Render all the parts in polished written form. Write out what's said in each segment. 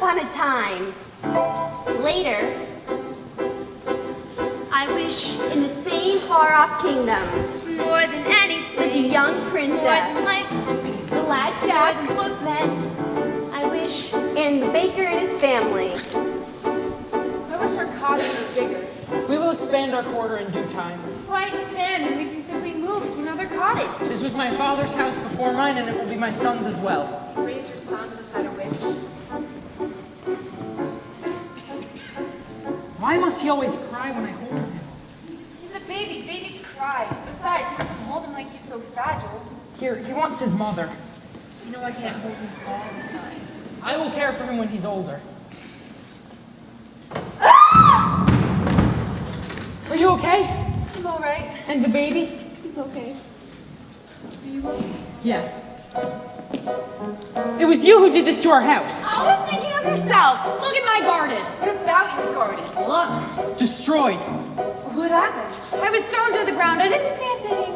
upon a time, later, I wish in the same far-off kingdom, more than anything, with a young princess, more than life, the lad Jack, more than footmen. I wish, and the baker and his family. I wish our cottage were bigger. We will expand our quarter in due time. Why expand when we can simply move to another cottage? This was my father's house before mine, and it will be my son's as well. Raise your son to decide a wish. Why must he always cry when I hold him? He's a baby. Babies cry. Besides, you mustn't hold him like he's so fragile. Here, he wants his mother. You know I can't hold him all the time. I will care for him when he's older. Are you okay? I'm all right. And the baby? He's okay. Are you okay? Yes. It was you who did this to our house. I was thinking of yourself. Look at my garden. What about your garden? Look. Destroyed. What happened? I was thrown to the ground. I didn't see a thing.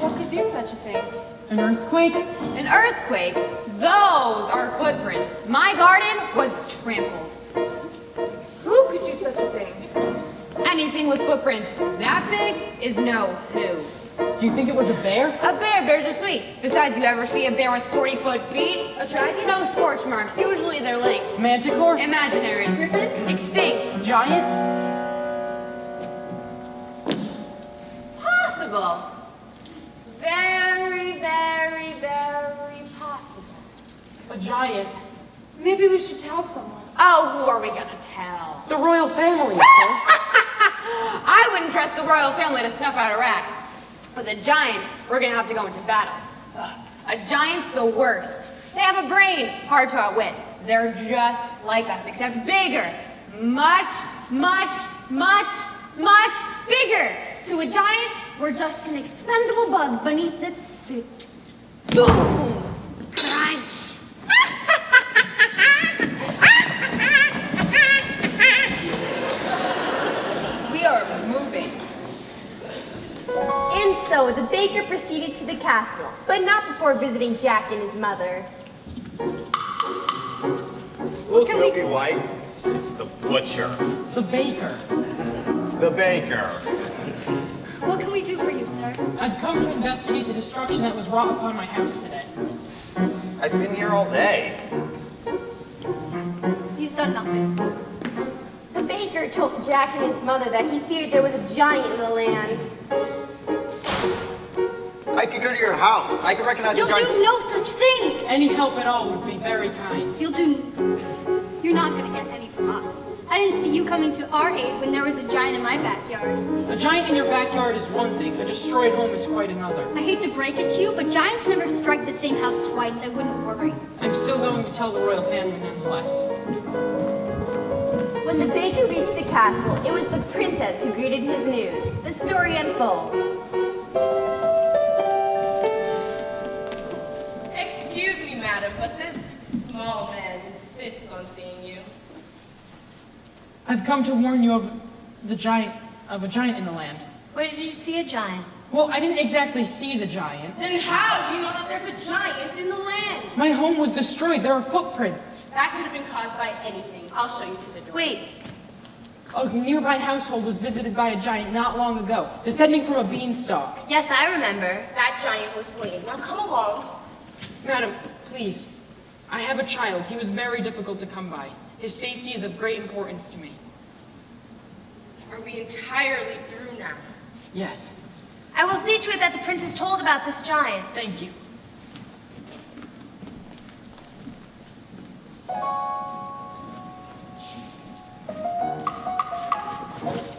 What could do such a thing? An earthquake? An earthquake? Those are footprints. My garden was trampled. Who could do such a thing? Anything with footprints that big is no who. Do you think it was a bear? A bear, bears are sweet. Besides, you ever see a bear with 40-foot feet? A dragon? No scorch marks. Usually they're linked. Manticore? Imaginary. Extinct. Giant? Possible. Very, very, very possible. A giant? Maybe we should tell someone. Oh, who are we gonna tell? The royal family, of course. I wouldn't trust the royal family to snuff out a rat. With a giant, we're gonna have to go into battle. Ugh, a giant's the worst. They have a brain, hard to outwit. They're just like us, except bigger. Much, much, much, much bigger. To a giant, we're just an expendable bug beneath its feet. Boom! Crunch! We are moving. And so the baker proceeded to the castle, but not before visiting Jack and his mother. Look, Milky White, it's the butcher. The baker. The baker. What can we do for you, sir? I've come to investigate the destruction that was wrought upon my house today. I've been here all day. He's done nothing. The baker told Jack and his mother that he feared there was a giant in the land. I could go to your house. I could recognize You'll the giant. do no such thing! Any help at all would be very kind. You're not gonna get any from us. I didn't see you coming to our aid when there was a giant in my backyard. A giant in your backyard is one thing, a destroyed home is quite another. I hate to break it to you, but giants never strike the same house twice. I wouldn't worry. I'm still going to tell the royal family nonetheless. When the baker reached the castle, it was the princess who greeted his news. The story unfolds. Excuse me, madam, but this small man insists on seeing you. I've come to warn you of a giant in the land. Where did you see a giant? Well, I didn't exactly see the giant. Then how do you know that there's a giant in the land? My home was destroyed. There are footprints. That could have been caused by anything. I'll show you to the door. Wait, A nearby household was visited by a giant not long ago, descending from a beanstalk. yes, I remember. That giant was slain. Now come along. Madam, please. I have a child. He was very difficult to come by. His safety is of great importance to me. Are we entirely through now? Yes, I will see to it that the prince is told about this giant. thank you.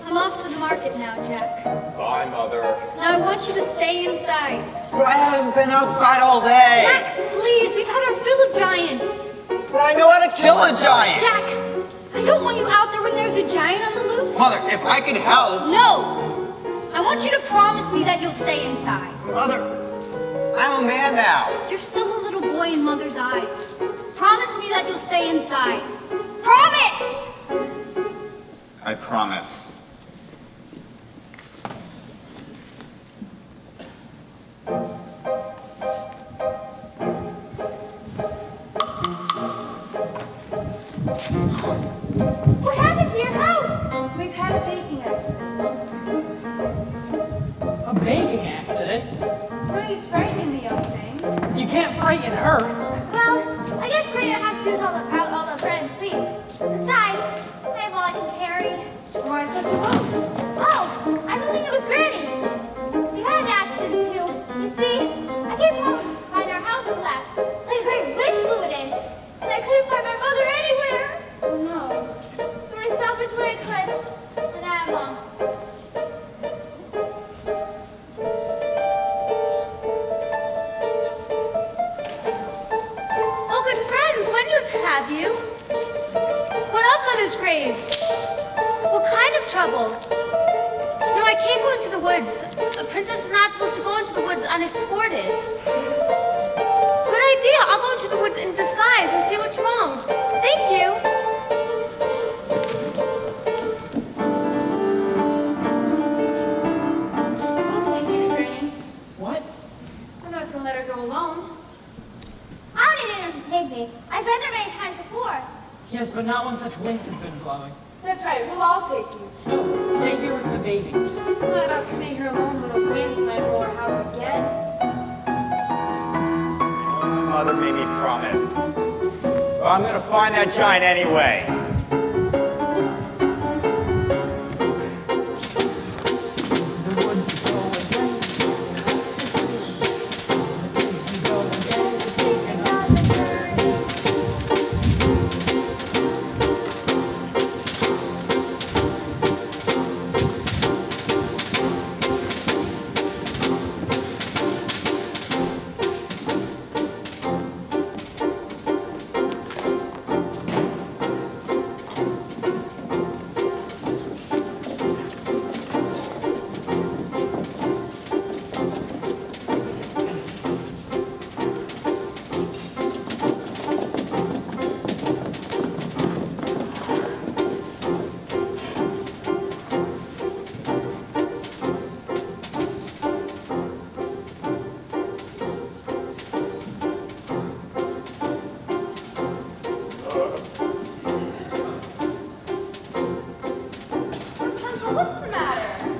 I'm off to the market now, Jack. Bye, Mother. Now I want you to stay inside. But I haven't been outside all day. Jack, please, we've had our fill of giants. But I know how to kill a giant. Jack, I don't want you out there when there's a giant on the loose. Mother, if I could help. No! I want you to promise me that you'll stay inside. Mother, I'm a man now. You're still a little boy in Mother's eyes. Promise me that you'll stay inside. Promise! I promise. What happened to your house? We've had a baking accident. A baking accident? No use frightening the young thing. You can't frighten her. Well, I guess Granny will have to do all the bread and sweets. Besides, I have all I can carry. Why such a load? Oh, I'm moving it with Granny. We had an accident too. You see, I came home to find our house collapsed. Like a great wind blew it in. And I couldn't find my mother anywhere. No. So I salvaged what I could. And now I'm home. Oh, good friends, when news have you? What of Mother's grave? What kind of trouble? No, I can't go into the woods. A princess is not supposed to go into the woods unescorted. Good idea. I'll go into the woods in disguise and see what's wrong. Thank you. I'll take you to Granny's. What? I'm not gonna let her go alone. I don't need anyone to take me. I've been there many times before. Yes, but not when such winds have been blowing. That's right, we'll all take you. No, stay here with the baby. I'm not about to stay here alone when the winds might blow our house again. My mother made me promise. Well, I'm gonna find that giant anyway. Into the woods, it's always rain. As we go again, to take another journey. Rapunzel, what's the matter?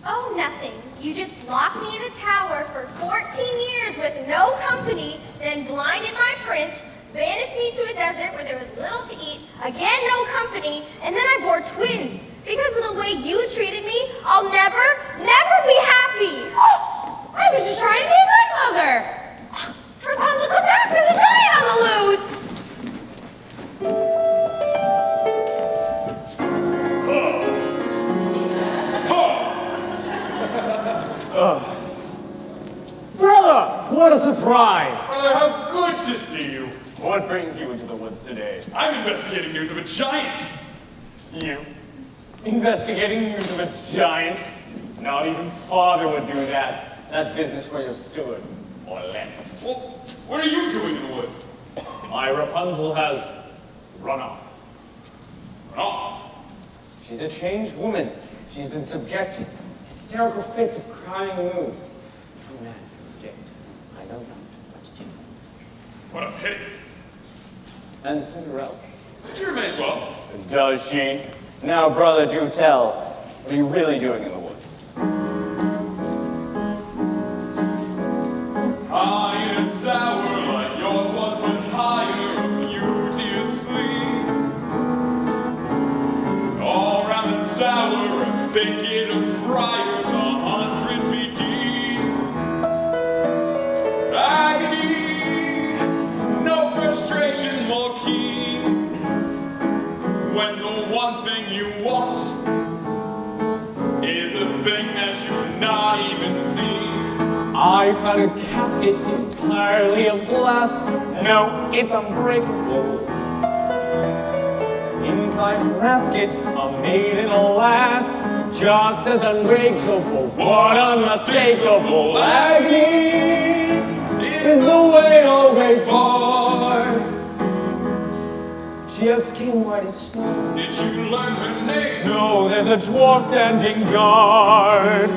Oh, nothing. You just locked me in a tower for 14 years with no company, then blinded my prince, banished me to a desert where there was little to eat, again no company, and then I bore twins. Because of the way you treated me, I'll never be happy. I was just trying to be a good mother. Rapunzel, come back! There's a giant on the loose! Brother, what a surprise! Brother, how good to see you. What brings you into the woods today? I'm investigating news of a giant. You? Investigating news of a giant? Not even father would do that. That's business for your steward, or less. Well, what are you doing in the woods? My Rapunzel has run off. Run off. She's a changed woman. She's been subjected to hysterical fits of crying moves. No man can predict. I know not what to do. What a pity. And Cinderella? She remains well. Does she? Now, brother, do tell. What are you really doing in the woods? High and sour like yours was, but higher, beauteously. All round and sour, a thicket of briars 100 feet deep. Agony, no frustration more keen. When the one thing you want is a thing that you've not even seen. I found a casket entirely of glass. No, it's unbreakable. Inside the basket, a maiden, alas, just as unbreakable. What unmistakable agony is the way always born. She has skin white as snow. Did you learn her name? No, there's a dwarf standing guard.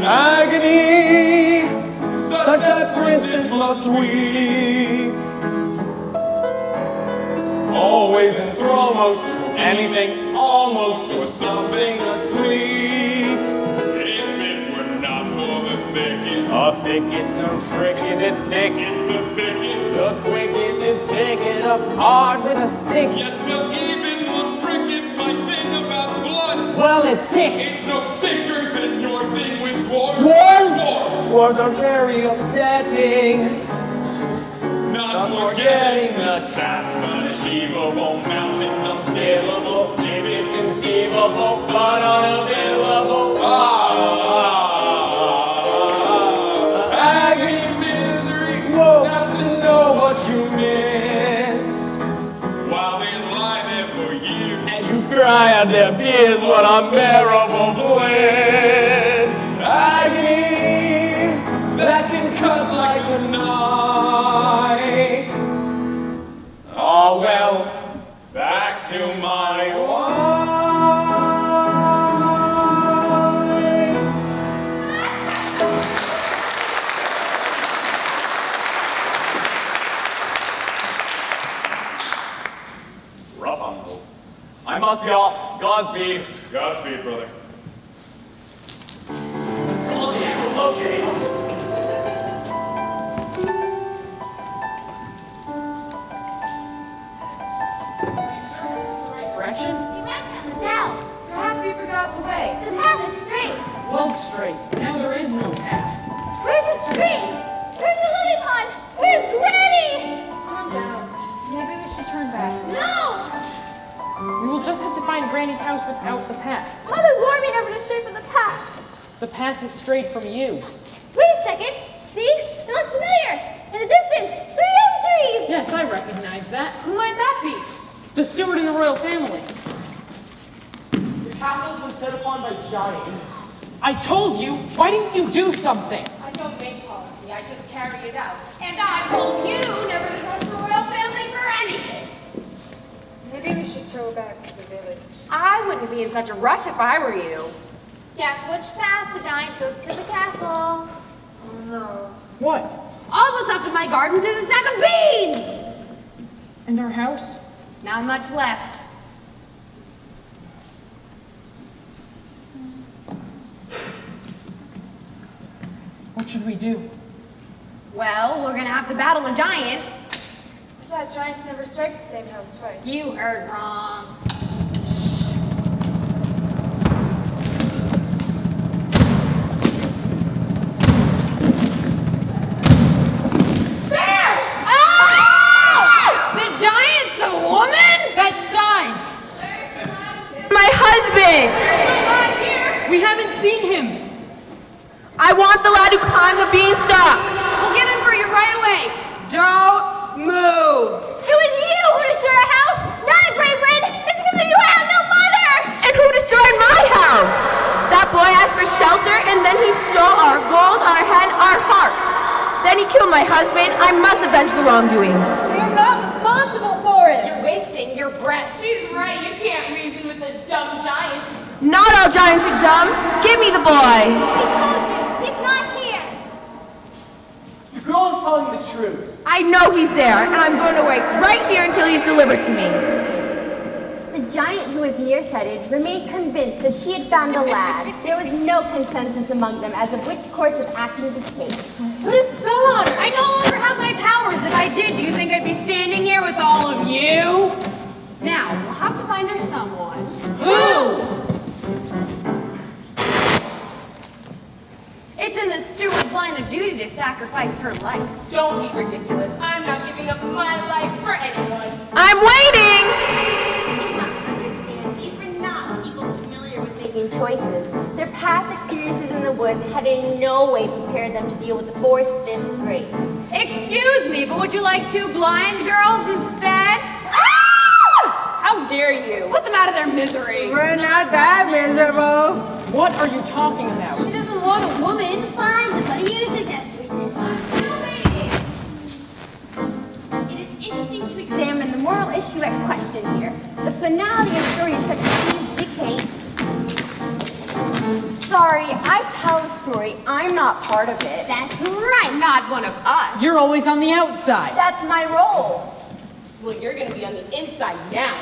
Agony, such that princess must weep. Always enthralled. almost to anything, almost to something asleep. If it were not for the thicket, A thicket's no trick, is it thick? it's the thickest. The quickest is picking up hard with a stick. Yes, but even the crickets might think about blood. Well, it's thick. It's no secret than your thing with dwarves. Dwarves? Dwarves. Dwarves are very upsetting. Not Forgetting forgetting the traps, unachievable mountains, unscalable. If it's conceivable, but unavailable. Agony, misery, that's to know what you miss. while they lie there for years. And you cry out their beers, what unbearable bliss. Agony that can cut like a knife. Oh well, back to my wife. Rapunzel, I must be off. Godspeed. Godspeed, brother. Okay. Direction? We went down the dell. Perhaps you forgot the way. The path is straight. Was straight. Now there is no path. Where's the stream? Where's the lily pond? Where's Granny? Calm down. Maybe we should turn back. No! We will just have to find Granny's house without the path. Mother warned me never to stray from the path. The path is straight from you. Wait a second. See? It looks familiar. In the distance, 3 elm trees. Yes, I recognize that. Who might that be? The steward in the royal family. The castle's been set upon by giants. I told you! Why didn't you do something? I don't make policy. I just carry it out. And I told you never to trust the royal family for anything. Maybe we should go back to the village. I wouldn't be in such a rush if I were you. Guess which path the giant took to the castle. Oh no. What? All that's left of my gardens is a sack of beans! And our house? Not much left. What should we do? Well, we're gonna have to battle a giant. I thought giants never strike the same house twice. You heard wrong. The giant's a woman? That size! My husband! We haven't seen him! I want the lad who climbed the beanstalk! We'll get him for you right away. Don't move. It was you who destroyed our house, not a great friend. It's because of you I have no mother. And who destroyed my house? That boy asked for shelter and then he stole our gold, our hen, our heart. Then he killed my husband. I must avenge the wrongdoing. You're not responsible for it. You're wasting your breath. She's right, you can't reason with a dumb giant. Not all giants are dumb. Give me the boy. I told you, he's not here. The girl is telling the truth. I know he's there, and I'm going to wait right here until he's delivered to me. The giant, who was nearsighted, remained convinced that she had found the lad. There was no consensus among them as to which course of action to take. Put a spell on her. I no longer have my powers. If I did, do you think I'd be standing here with all of you? Now, we'll have to find her someone. Who? It's in the steward's line of duty to sacrifice her life. Don't be ridiculous. I'm not giving up my life for anyone. I'm waiting! You must understand, these were not people familiar with making choices. Their past experiences in the woods had in no way prepared them to deal with a force this great. Excuse me, but would you like 2 blind girls instead? How dare you? Put them out of their misery. We're not that miserable. What are you talking about? She doesn't want a woman. Fine, but you suggest we did. It is interesting to examine the moral issue at question here. The finality of stories such as these dictate. Sorry, I tell the story. I'm not part of it. That's right, not one of us. You're always on the outside. That's my role. Well, you're gonna be on the inside now.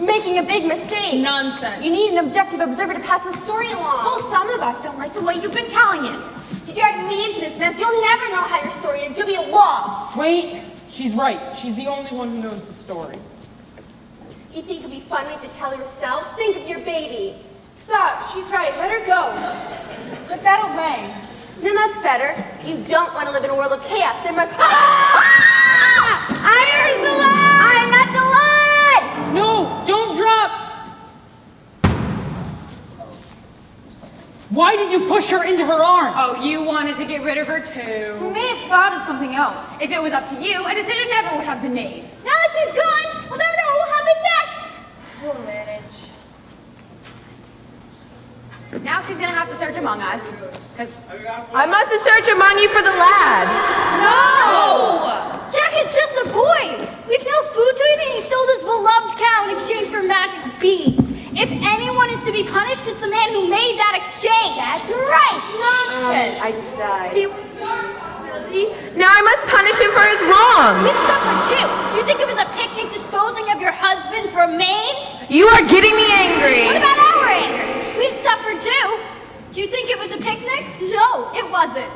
Making a big mistake. Nonsense. You need an objective observer to pass the story along. Well, some of us don't like the way you've been telling it. If you drag me into this mess, you'll never know how your story ends. You'll be lost. Wait, she's right. She's the only one who knows the story. You think it'd be funny to tell yourself? Think of your baby. Stop. She's right. Let her go. Put that away. Then that's better. You don't want to live in a world of chaos. There must... Here's the lad! I'm not the lad! No, don't drop! Why did you push her into her arms? Oh, you wanted to get rid of her We too. may have thought of something else. If it was up to you, a decision never would have been made. Now that she's gone, we'll never know what will happen next. We'll manage. Now she's gonna have to search among us. Cause I must search among you for the lad. no! Jack is just a boy. We've no food to eat and he stole this beloved cow in exchange for magic beads. If anyone is to be punished, it's the man who made that exchange. That's right. Nonsense. I died. He was released. Now I must punish him for his wrong. We've suffered too. Do you think it was a picnic disposing of your husband's remains? You are getting me angry. What about our anger? We've suffered too. Do you think it was a picnic? No, it wasn't.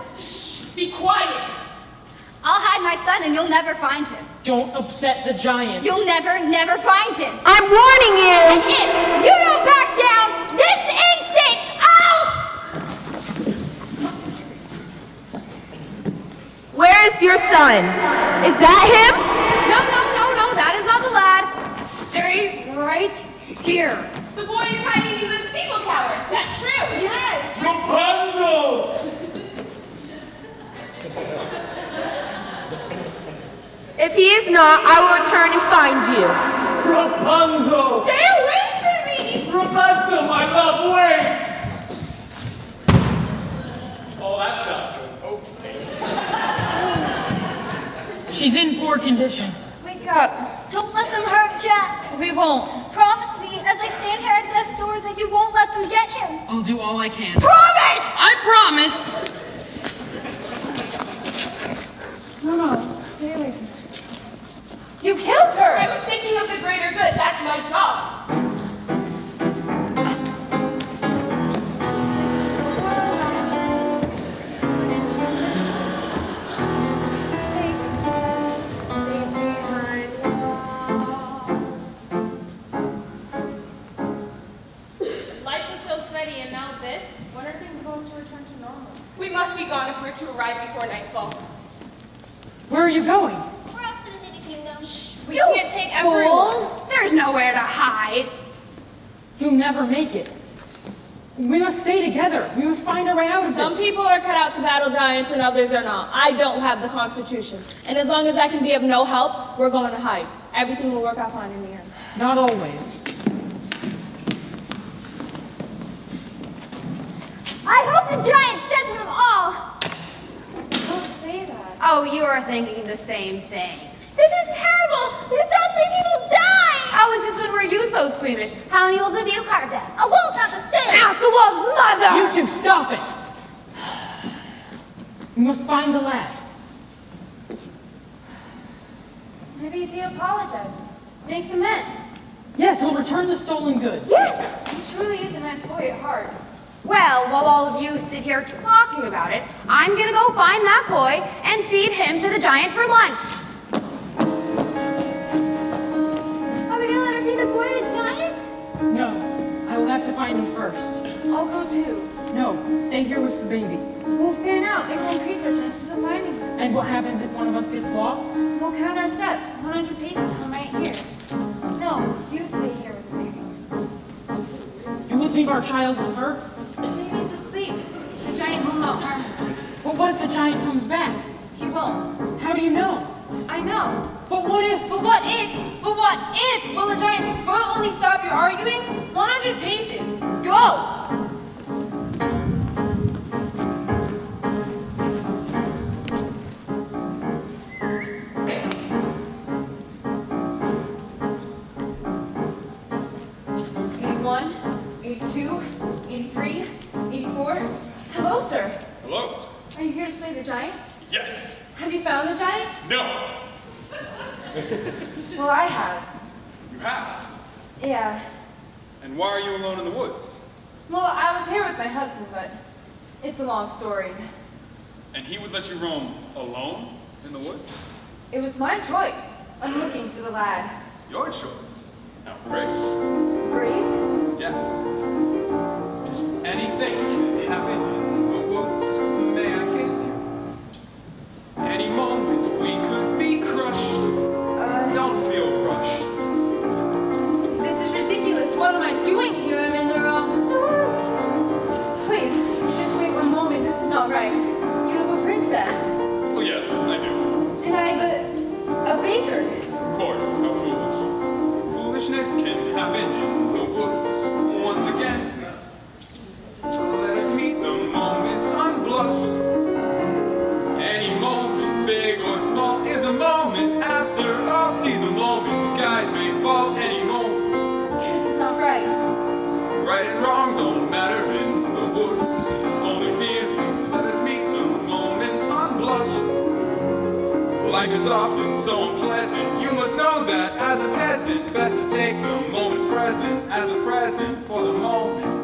Be quiet. I'll hide my son and you'll never find him. Don't upset the giant. You'll never find him. I'm warning And you. if you don't back down this instant, I'll... Where is your son? Is that him? No, that is not the lad. Stay right here. The boy is hiding in the steeple tower. That's true. Yes. Rapunzel! If he is not, I will return and find you. Rapunzel! Stay away from me. Rapunzel, my love, wait! Oh, that's not good. Okay. She's in poor condition. Wake up. Don't let them hurt Jack. We won't. Promise me, as I stand here at death's door, that you won't let them get him. I'll do all I can. Promise! I promise! No. Stay away from her. You killed her! I was thinking of the greater good. That's my job. Life was so steady, and now this. When are things going to return to normal? We must be gone if we're to arrive before nightfall. Where are you going? We're up to the Nitty Kingdom. We can't take everyone. Fools! There's nowhere to hide. You'll never make it. We must stay together. We must find our way out of Some this. people are cut out to battle giants and others are not. I don't have the constitution. And as long as I can be of no help, we're going to hide. Everything will work out fine in the end. Not always. I hope the giant says them all. Don't say that. Oh, you are thinking the same thing. This is terrible. There's so many people dying. Oh, and since when were you so squeamish? How many wolves have you carved out? A wolf's not the same. Ask a wolf's mother! You two, stop it! We must find the lad. Maybe if he apologizes, makes amends. Yes, we'll return the stolen goods. Yes! He truly is a nice boy at heart. Well, while all of you sit here talking about it, I'm gonna go find that boy and feed him to the giant for lunch. Are we gonna let her feed the boy to the giant? No, I will have to find him first. I'll go too. No, stay here with the baby. We'll fan out. It will increase our chances of finding her. And what happens if one of us gets lost? We'll count our steps, 100 paces from right here. No, you stay here with the baby. You would leave our child with her? The baby's asleep. The giant will not harm her. But what if the giant comes back? He won't. How do you know? I know. But what if? But what if? But what if? Will the giant's foot only stop your arguing? 100 paces. Go! Hello? Are you here to slay the giant? Yes. Have you found the giant? No. Well, I have. You have? Yeah. And why are you alone in the woods? Well, I was here with my husband, but it's a long story. And he would let you roam alone in the woods? It was my choice. I'm looking for the lad. Your choice. Now, Rick. Brave? Yes. Anything can happen in the woods. May I kiss you? Any moment we could be crushed. Don't feel rushed. This is ridiculous. What am I doing here? I'm in the wrong story. Please, just wait one moment. This is not right. You have a princess. Oh, yes, I do. And I have a baker. Of course, how foolish. Foolishness can happen in the woods. Once again, let us meet the moment unblushed. Any moment, big or small, is a moment. After all, seize the moment. Skies may fall any moment. This is not right. Right and wrong don't matter in the woods. Only feelings. Let us meet the moment unblushed. Life is often so unpleasant. You must know that as a peasant, best to take the moment present as a present for the moment.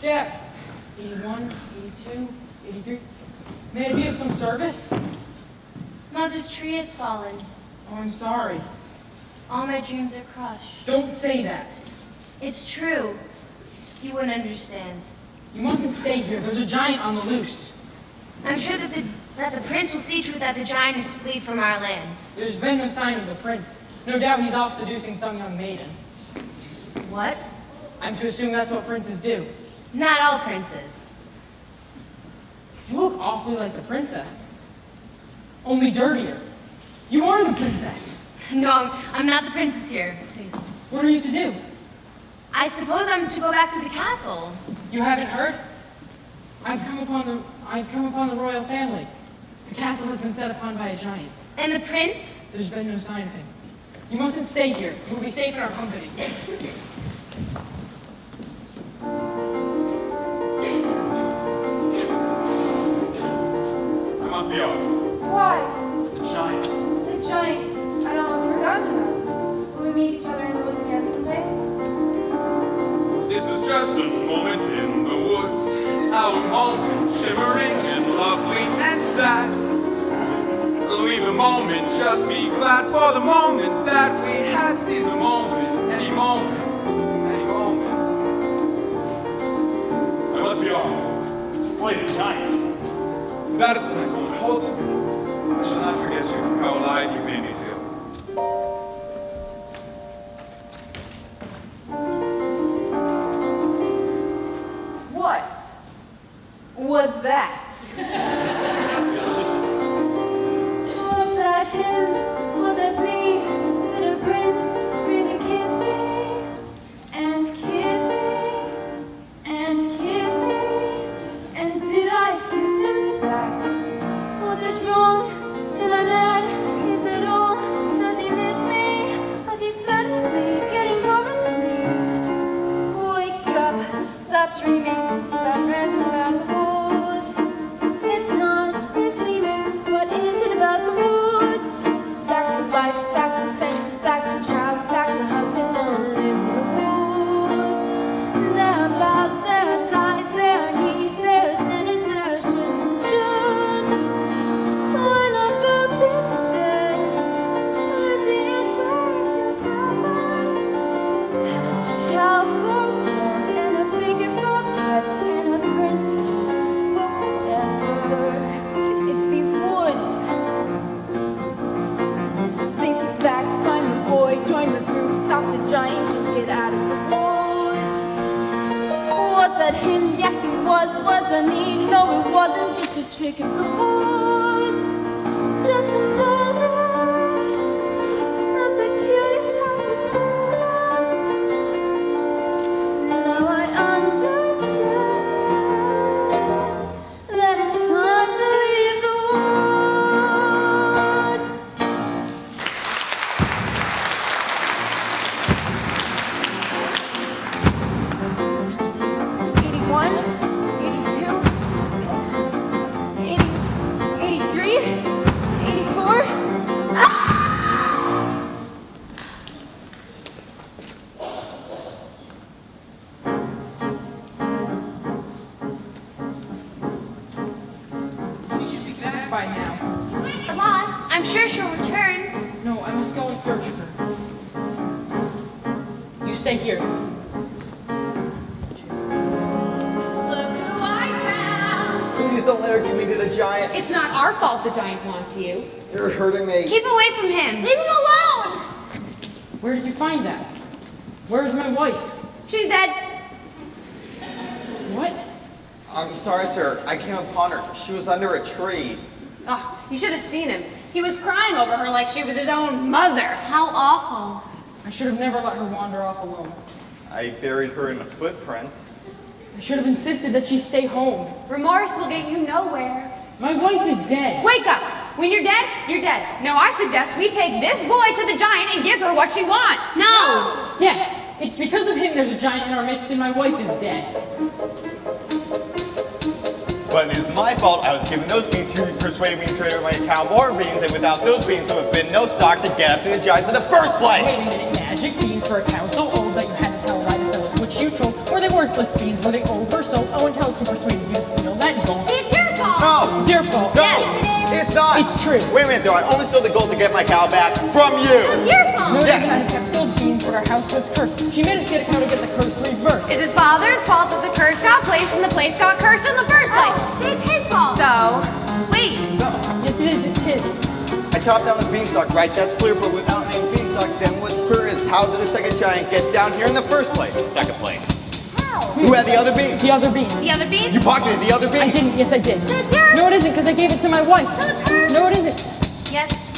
Jack. 81, 82, 83. May I be of some service? Mother's tree has fallen. Oh, I'm sorry. All my dreams are crushed. Don't say that. It's true. You wouldn't understand. You mustn't stay here. There's a giant on the loose. I'm sure that the prince will see to it that the giant has fled from our land. There's been no sign of the prince. No doubt he's off seducing some young maiden. What? I'm to assume that's what princes do. Not all princes. You look awfully like the princess. Only dirtier. You are the princess. No, I'm not the princess here. Please. What are you to do? I suppose I'm to go back to the castle. You haven't heard? I've come upon the royal family. The castle has been set upon by a giant. And the prince? There's been no sign of him. You mustn't stay here. You will be safe in our company. I must be off. Why? The giant. The giant. I'd almost forgotten about it. Will we meet each other in the woods again someday? This was just a moment in the woods. Our moment, shimmering and lovely and sad. Leave the moment, just be glad for the moment that we had. Seize the moment, any moment, any moment. I must be off. It's a slated giant. That is the next moment holds for me. I shall not forget you for how alive you made me feel. What was that? Was that him? Was that me? Did a prince really kiss me? And kiss me? And kiss me? And did I kiss him back? Was it wrong? Am I mad? Is it all? Does he miss me? Was he suddenly getting over me? Wake up, stop dreaming, stop ranting about the woods. It's not the seeming, what is it about the woods? Back to life, back to sense, back to child, back to husband, no one lives in the woods. There are vows, there are ties, there are needs, there are standards, there are shoulds and shoulds. Why not build instead? Is the answer you have? A child for more, and a figure for bread, and a prince forever. It's these woods. Face the facts, find the boy, join the group, stop the giant, just get out of the woods. Was that him? Yes, he was. Wasn't he? No, it wasn't. Just a trick of the woods. Just a moment of the curiosity. Now I understand that it's time to leave the woods. sure she'll return. No, I must go in search of her. You stay here. Look who I found. Please don't let her give me to the giant. It's not our fault the giant wants you. You're hurting me. Keep away from him. Leave him alone! Where did you find that? Where's my wife? She's dead. What? I'm sorry, sir. I came upon her. She was under a tree. Oh, you should have seen him. He was crying over her like she was his own mother. How awful. I should have never let her wander off alone. I buried her in a footprint. I should have insisted that she stay home. Remorse will get you nowhere. My wife is dead. Wake up! When you're dead, you're dead. No, I suggest we take this boy to the giant and give her what she wants. No! Yes! It's because of him there's a giant in our midst and my wife is dead. But it is my fault I was given those beans. You persuaded me to trade over my cow more beans, and without those beans, there would have been no stock to get up to the giants in the first place. Wait a minute, magic beans for a cow so old that you had to tell a lie to sell it, which you told. Were they worthless beans? Were they old or sold? Oh, and tell us who persuaded you to steal that gold. It's your fault! No! It's your fault. No! Yes, It's not! It's true. Wait a minute, though. I only stole the gold to get my cow back from you! It's your fault! No, Yes. you had kept those beans, but our house was cursed. She made us get a cow to get the curse reversed. It's his father's fault that the curse got placed and the place got cursed in the first place. Oh, it's his fault! So, Wait. No. Yes, it is. It's his. I chopped down the beanstalk, right? That's clear, but without any beanstalk, then what's clear is how did the second giant get down here in the first place? Second place. How? Who had the other bean? The other bean. The other bean? You pocketed the other bean? I didn't. Yes, I did. So it's yours? No, it isn't, because I gave it to my wife. So it's hers? No, it isn't. Yes.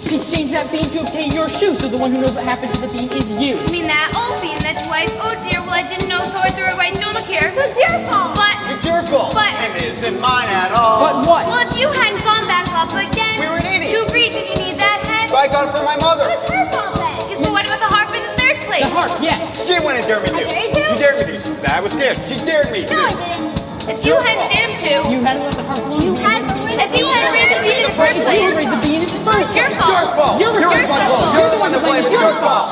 She exchanged that bean to obtain your shoe, so the one who knows what happened to the bean is you. You mean that old bean that your wife? Oh dear, well I didn't know, so I threw it right. Don't look here. So it's your fault! But, It's your fault. But- And it isn't mine at all. But what? well, if you hadn't gone back up again. We were eating. You agreed. Did you need that head? I got it from my mother. So it's her fault then! Yes, but what about the harp in the third place? The harp, yes. She went and dared me to. I dare you to? She dared me to. She said I was scared. She dared me to. No, I didn't! If you hadn't did him to. You hadn't let the harp lose You me. had to read If you hadn't raised the bean in the first You place. raised the bean in the first It's your place. It's your fault. fault. You're You're responsible. responsible. You're the one to blame. It's your fault.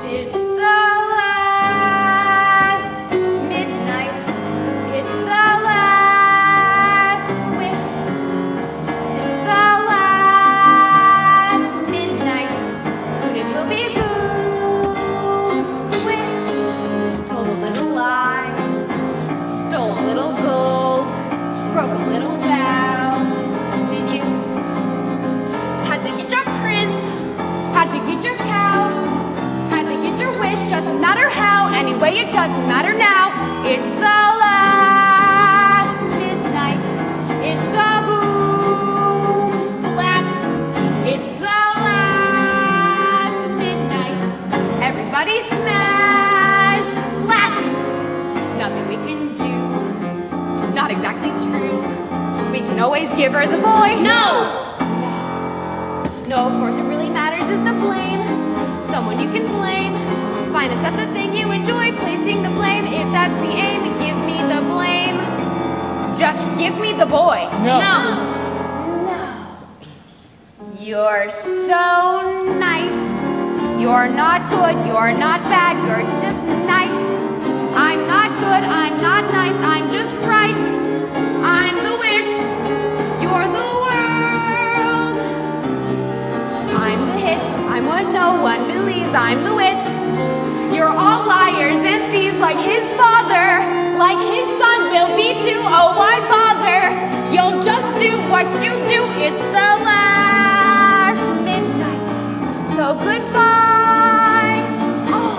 it's the last midnight. It's the last wish. It's the last midnight. Soon it will be boom, swish. Told a little lie, stole a little gold, broke a little vow. Did you? Had to get your prince, had to get your cow, had to get your wish. Doesn't matter how, anyway it doesn't matter now. It's the last midnight. It's the boom splat. It's the last midnight. Everybody smashed flat. Nothing we can do. Not exactly true. We can always give her the boy. No! No, of course, it really matters is the blame. Someone you can blame. Fine, it's not the thing you enjoy, placing the blame. If that's the aim, give me the blame. Just give me the boy. No. No. You're so nice. You're not good, you're not bad, you're just nice. I'm not good, I'm not nice, I'm just right. I'm the witch, you're the world. I'm the hitch, I'm what no one believes, I'm the witch. You're all liars and thieves like his father, like his son will be too. Oh, why bother? You'll just do what you do. It's the last midnight, so goodbye. Oh,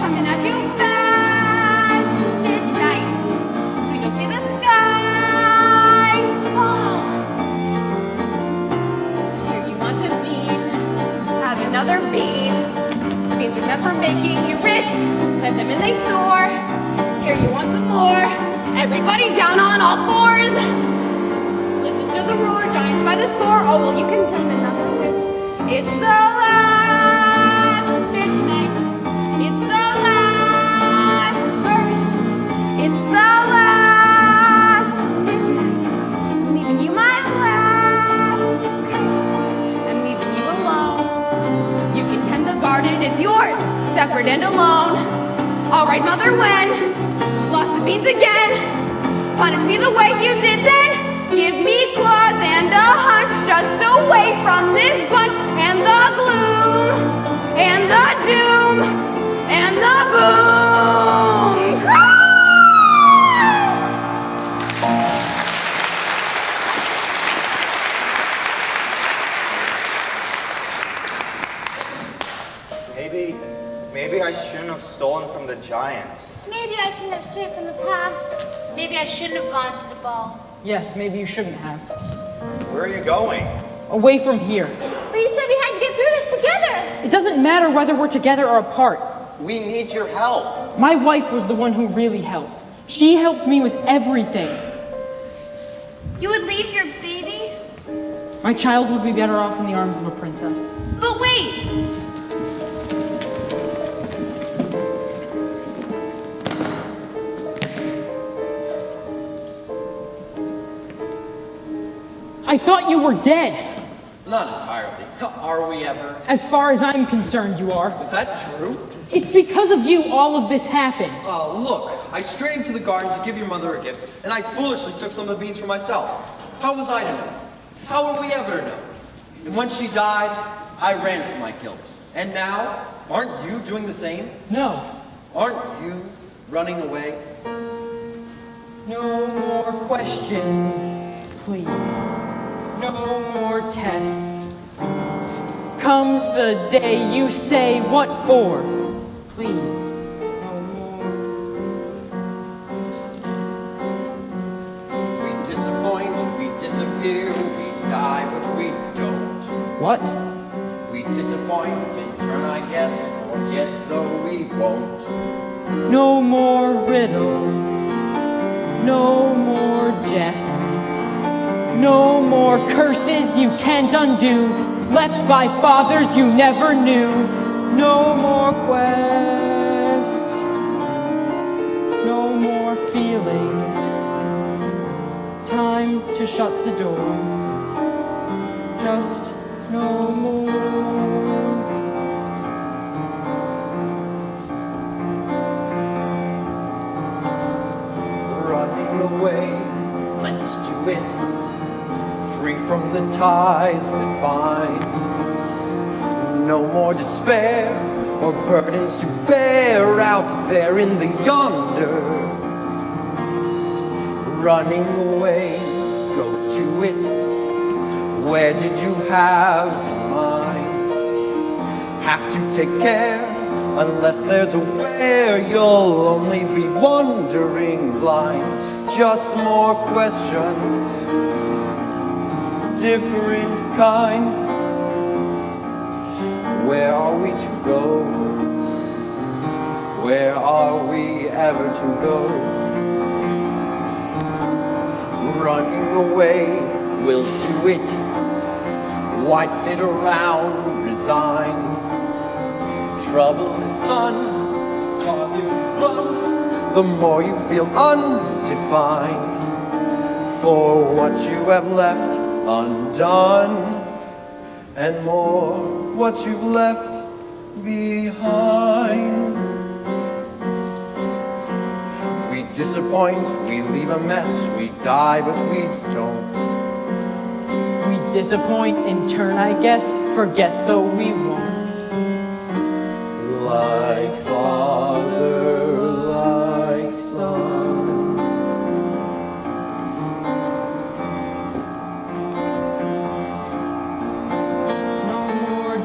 coming at you fast, midnight. Soon you'll see the sky fall. Here you want to be, have another bean. Beans are never making you rich. Let them and they soar. Here you want some more. Everybody down on all fours. Listen to the roar, giants by the score. Oh, well, you can blame another witch. It's the last midnight. It's the last verse. It's the last midnight. I'm leaving you my last curse. I'm leaving you alone. You can tend the garden, it's yours, separate and alone. All right, mother, when? Lost the beans again. Punish me the way you did then. Give me claws and a hunch just away from this bunch and the gloom and the doom and the boom. Maybe I shouldn't have stolen from the giants. Maybe I shouldn't have strayed from the path. Maybe I shouldn't have gone to the ball. Yes, maybe you shouldn't have. Where are you going? Away from here. But you said we had to get through this together. It doesn't matter whether we're together or apart. We need your help. My wife was the one who really helped. She helped me with everything. You would leave your baby? My child would be better off in the arms of a princess. But wait! I thought you were dead. Not entirely. Are we ever? As far as I'm concerned, you are. Is that true? It's because of you all of this happened. Look, I strayed into the garden to give your mother a gift, and I foolishly took some of the beans for myself. How was I to know? How were we ever to know? And when she died, I ran from my guilt. And now, aren't you doing the same? No. Aren't you running away? No more questions, please. No more tests. Comes the day you say what for. Please, no more. We disappoint, we disappear, we die, but we don't. What? We disappoint in turn, I guess, forget though we won't. No more riddles. No more jests. No more curses you can't undo, left by fathers you never knew. No more quests, no more feelings. Time to shut the door, just no more. Running away, let's do it. Free from the ties that bind. No more despair or burdens to bear out there in the yonder. Running away, go to it. Where did you have in mind? Have to take care, unless there's a where you'll only be wandering blind. Just more questions. Different kind. Where are we to go? Where are we ever to go? Running away, we'll do it. Why sit around resigned? Trouble is son, farther you run, the more you feel undefined. For what you have left undone, and more what you've left behind. We disappoint, we leave a mess, we die but we don't. We disappoint in turn, I guess, forget though we won't. Like father, like son.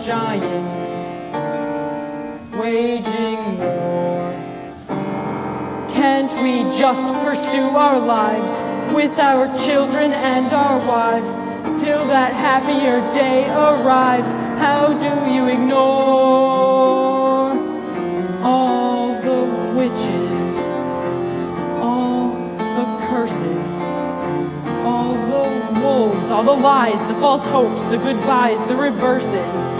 Giants waging war. Can't we just pursue our lives with our children and our wives till that happier day arrives? How do you ignore all the witches, all the curses, all the wolves, all the lies, the false hopes, the goodbyes, the reverses?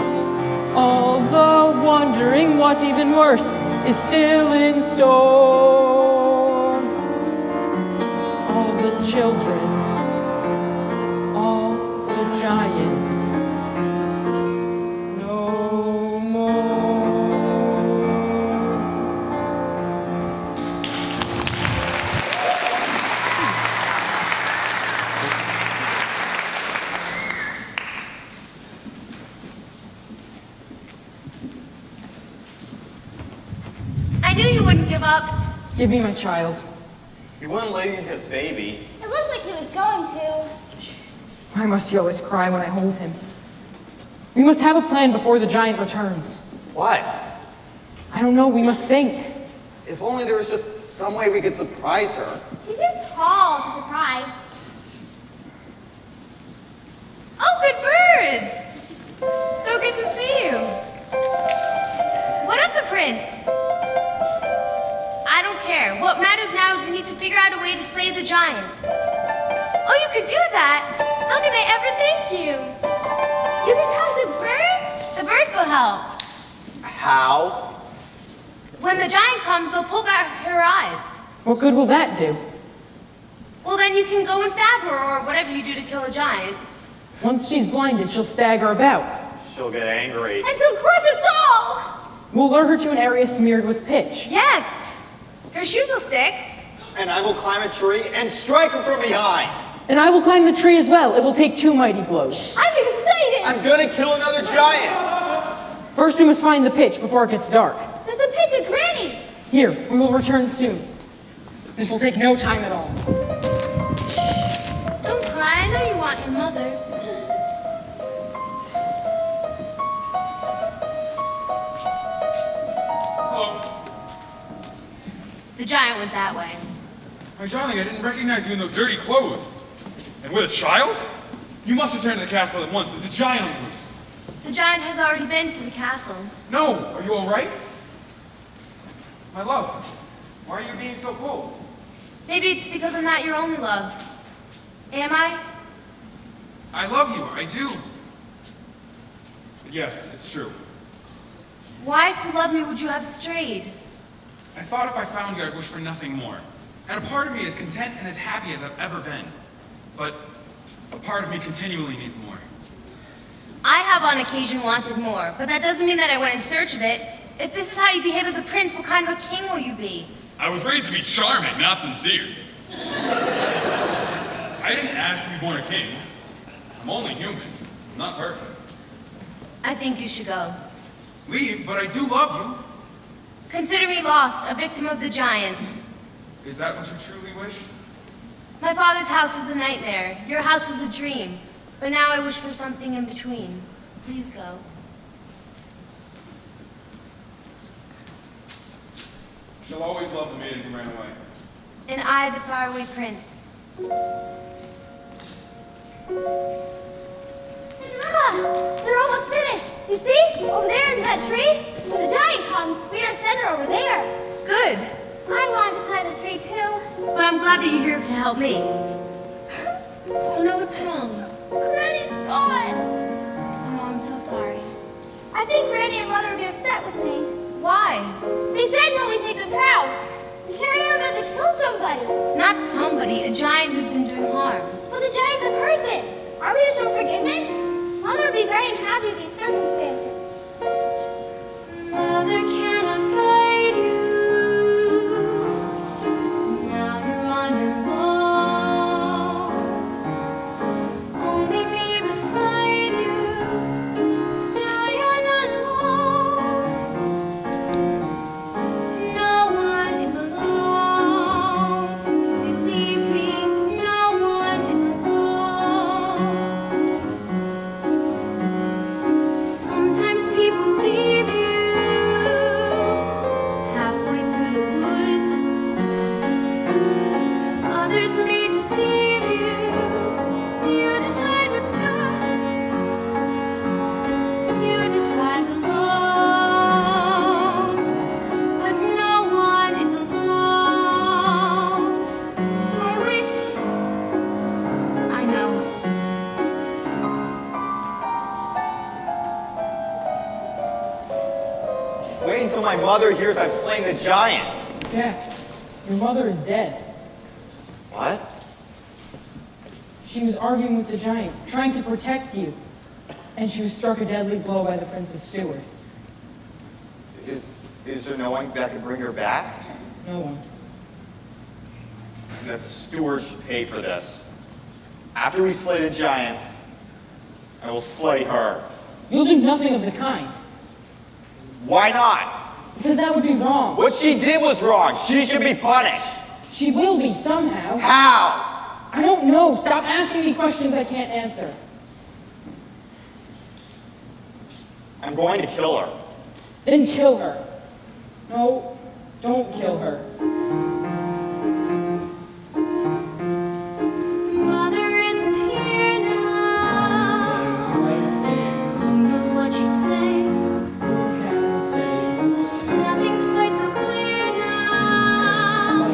All the wondering what even worse is still in store. All the children, all the giants, no more. knew you wouldn't give up. Give me my child. He wouldn't leave his baby. It looked like he was going to. Why must he always cry when I hold him? We must have a plan before the giant returns. What? I don't know, we must think. If only there was just some way we could surprise her. He's too tall to surprise. Oh, good birds! So good to see you. What of the prince? I don't care. What matters now is we need to figure out a way to slay the giant. Oh, you could do that? How can I ever thank you? You can talk to birds? The birds will help. How? When the giant comes, they'll poke out her eyes. What good will that do? Well, then you can go and stab her, or whatever you do to kill a giant. Once she's blinded, she'll stagger about. She'll get angry. And she'll crush us all! We'll lure her to an area smeared with pitch. Yes! Her shoes will stick. And I will climb a tree and strike her from behind. And I will climb the tree as well. It will take 2 mighty blows. I'm excited! I'm gonna kill another giant. First, we must find the pitch before it gets dark. There's a pitch at Granny's! Here, we will return soon. This will take no time at all. Don't cry. I know you want your mother. The giant went that way. My darling, I didn't recognize you in those dirty clothes. And with a child? You must return to the castle at once. There's a giant on the loose. The giant has already been to the castle. No, are you all right? My love, why are you being so cold? Maybe it's because I'm not your only love. Am I? I love you, I do. But yes, it's true. Why, if you loved me, would you have strayed? I thought if I found you, I'd wish for nothing more. And a part of me is content and as happy as I've ever been. But a part of me continually needs more. I have on occasion wanted more, but that doesn't mean that I went in search of it. If this is how you behave as a prince, what kind of a king will you be? I was raised to be charming, not sincere. I didn't ask to be born a king. I'm only human, I'm not perfect. I think you should go. Leave, but I do love you. Consider me lost, a victim of the giant. Is that what you truly wish? My father's house was a nightmare. Your house was a dream. But now I wish for something in between. Please go. She'll always love the maiden who ran away. And I, the faraway prince. Cinderella! They're almost finished! You see? Over there in that tree? When the giant comes, we don't send her over there. Good. I wanted to climb the tree too. But I'm glad that you're here to help me. Oh no, what's wrong? Granny's gone. Oh no, I'm so sorry. I think Granny and Mother would be upset with me. Why? They said to always make them proud. And here I am about to kill somebody. Not somebody, a giant who's been doing harm. But the giant's a person. Are we to show forgiveness? Mother would be very unhappy with these circumstances. Mother cannot guide you. Now you're on your own. Only me beside you. Still you're not alone. No one is alone. Believe me, no one is alone. Sometimes people leave you halfway through the wood. Others may deceive you. You decide what's good. You decide alone. But no one is alone. I wish I know. Wait until my mother hears I've slain the giants. Jack, your mother is dead. What? She was arguing with the giant, trying to protect you. And she was struck a deadly blow by the prince's steward. Is there no one that can bring her back? No one. And that steward should pay for this. After we slay the giants, I will slay her. You'll do nothing of the kind. Why not? Because that would be wrong. What she did was wrong. She should be punished. She will be somehow. How? I don't know. Stop asking me questions I can't answer. I'm going to kill her. Then kill her. No, don't kill her. Mother isn't here now. Who knows what she'd say? Nothing's quite so clear now.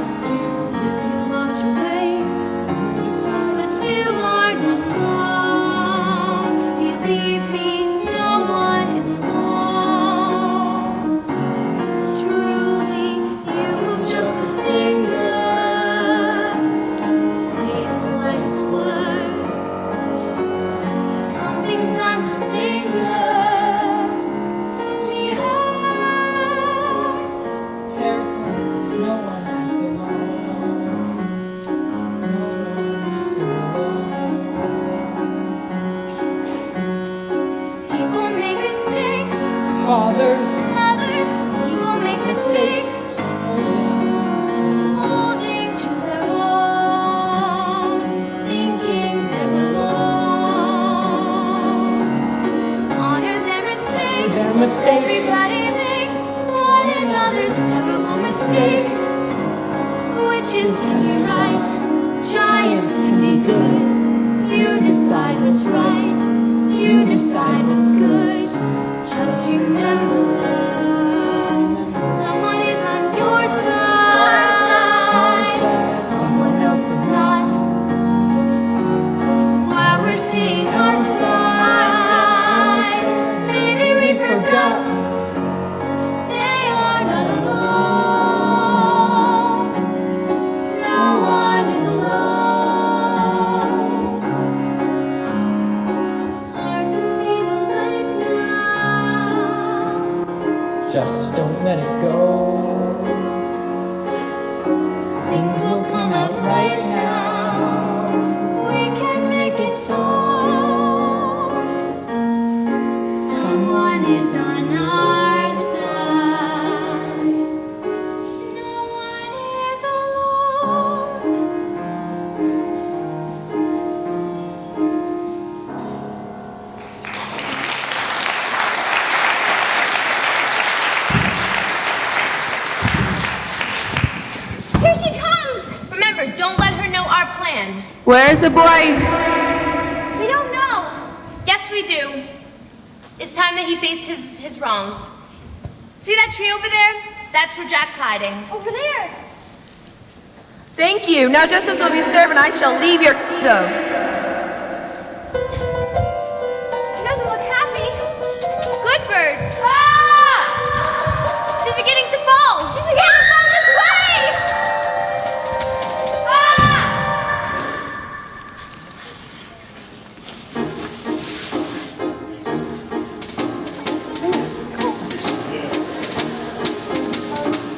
You lost your way, but you are not alone. Believe me, no one is alone. Truly, you move just a finger. Say the slightest word. Something's bound to linger. Be heard. Careful, no one is alone. People make mistakes. Fathers, Mothers, people make mistakes. Holding to their own, thinking they're alone. Honor their mistakes. Their mistakes. Everybody makes one another's terrible mistakes. Witches can be right, giants can be good. You decide what's right, you decide what's good. Just remember, someone is on your side, someone else is not. While we're seeing our side, maybe we forgot they are not alone. No one is alone. Hard to see the light now. just don't let it go. Things will come out right now. We can make it so. Someone is on our side. No one is alone. Here she comes! Remember, don't let her know our plan. Where's the boy? We don't know. Yes, we do. It's time that he faced his wrongs. See that tree over there? That's where Jack's hiding. Over there. Thank you. Now justice will be served and I shall leave your kingdom. She doesn't look happy. Good birds. Ah! She's beginning to fall. She's beginning to fall this way! Ah!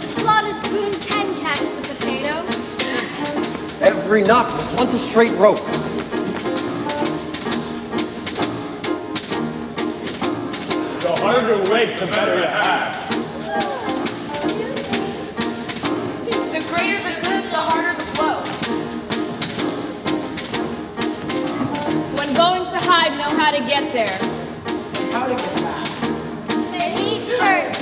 The slotted spoon can catch the potato. Every knot was once a straight rope. The harder to rake, the better to have. The greater the good, the harder the blow. When going to hide, know how to get there. How to get back? Many hurt.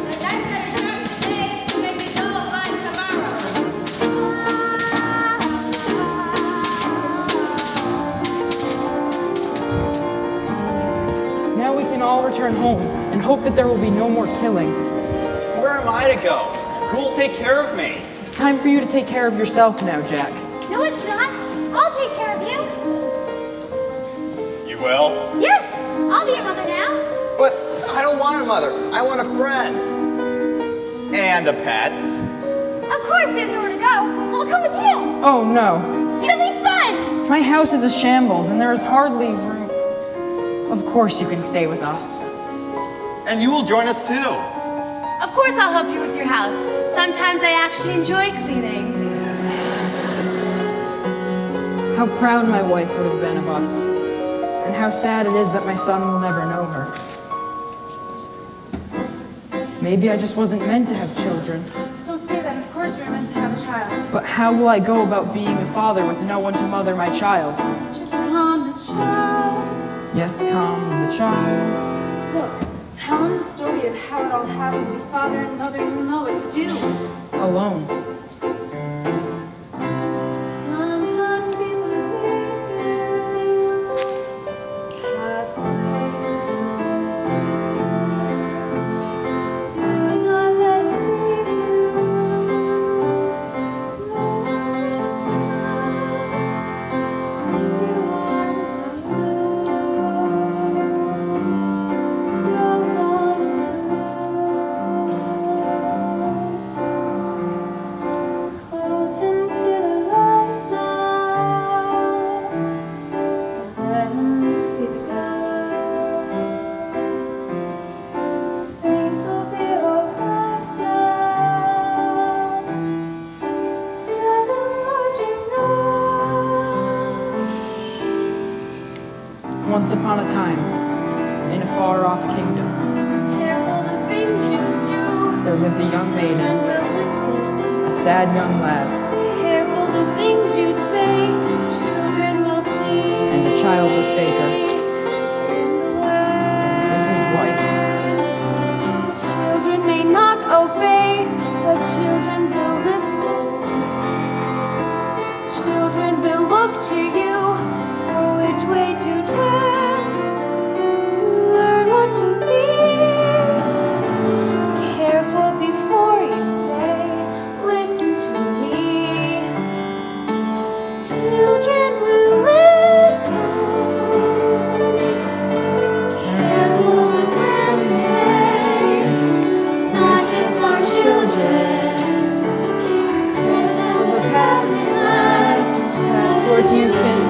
The knife that is sharp today may be dull by tomorrow. Now we can all return home and hope that there will be no more killing. Where am I to go? Who will take care of me? It's time for you to take care of yourself now, Jack. No, it's not. I'll take care of you. You will? Yes, I'll be your mother now. But I don't want a mother. I want a friend. And a pet. Of course, you have nowhere to go, so I'll come with you. Oh no. It'll be fun. My house is a shambles and there is hardly room. Of course you can stay with us. And you will join us too. Of course I'll help you with your house. Sometimes I actually enjoy cleaning. How proud my wife would have been of us. And how sad it is that my son will never know her. Maybe I just wasn't meant to have children. Don't say that. Of course we're meant to have a child. But how will I go about being a father with no one to mother my child? Just calm the child. Yes, calm the child. Look, tell him the story of how it all happened with father and mother. You'll know what to do. Alone. Sometimes people leave you halfway. Do not let it grieve you. No one is mine. You are alone. No one is Hold him to the light now. Let him see the God. Things will be alright now. Tell him what you know. Once upon a time, in a far-off kingdom, Careful the things you do. there lived a young maiden, Children will listen. a sad young lad, Careful the things you say. Children will see. and a childless baker In the world. with his wife. Children may not obey, but children will listen. Children will look to you for which way to turn, to learn what to be. Careful before you say, listen to me. Children will listen. Careful the time you say, not just our children. Sometimes the family lives, that's what you can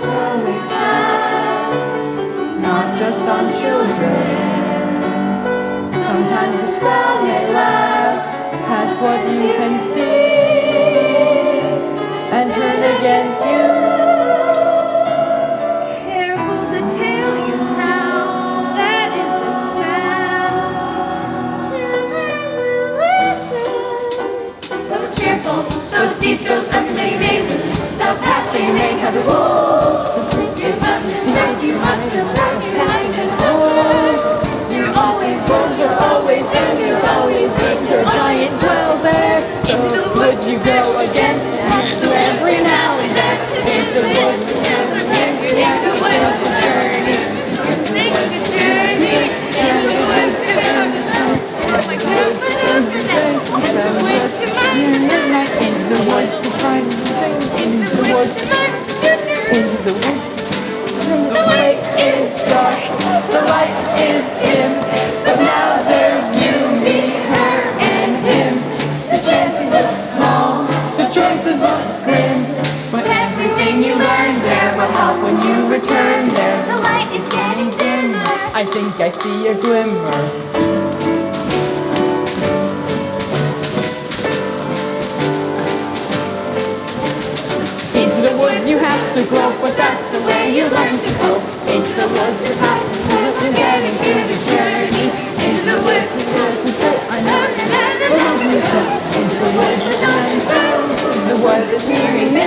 slowly pass, not just on children. Sometimes the spell may last, Past what you can see, and turn against you. careful the tale you tell, that is the spell. Children will listen. Those cheerful, those deep, those unfamiliar maidens, the path they may have the wolves. You must instruct, you must instruct, you must instruct. You're always wolves, you're always ends, you're always beasts, you're giant dwell there. Into the woods you go again, into every now and then. Into the woods you go again, into the woods you journey. Take a journey, into the woods you go. Into the woods to find Midnight into the woods to find things. Into the woods, into the woods. The way is dark, the light is dim, but now there's you, me, her, and him. The chances look small, the choices look grim, but everything you learn there will help when you return there. The light is getting dimmer. I think I see a glimmer. Into the woods you have to grope, but that's the way you learn to cope. Into the woods you have to grope and getting through the journey. Into the woods you have to go. I know you're not the Into the woods you're going through. The woods is nearing me.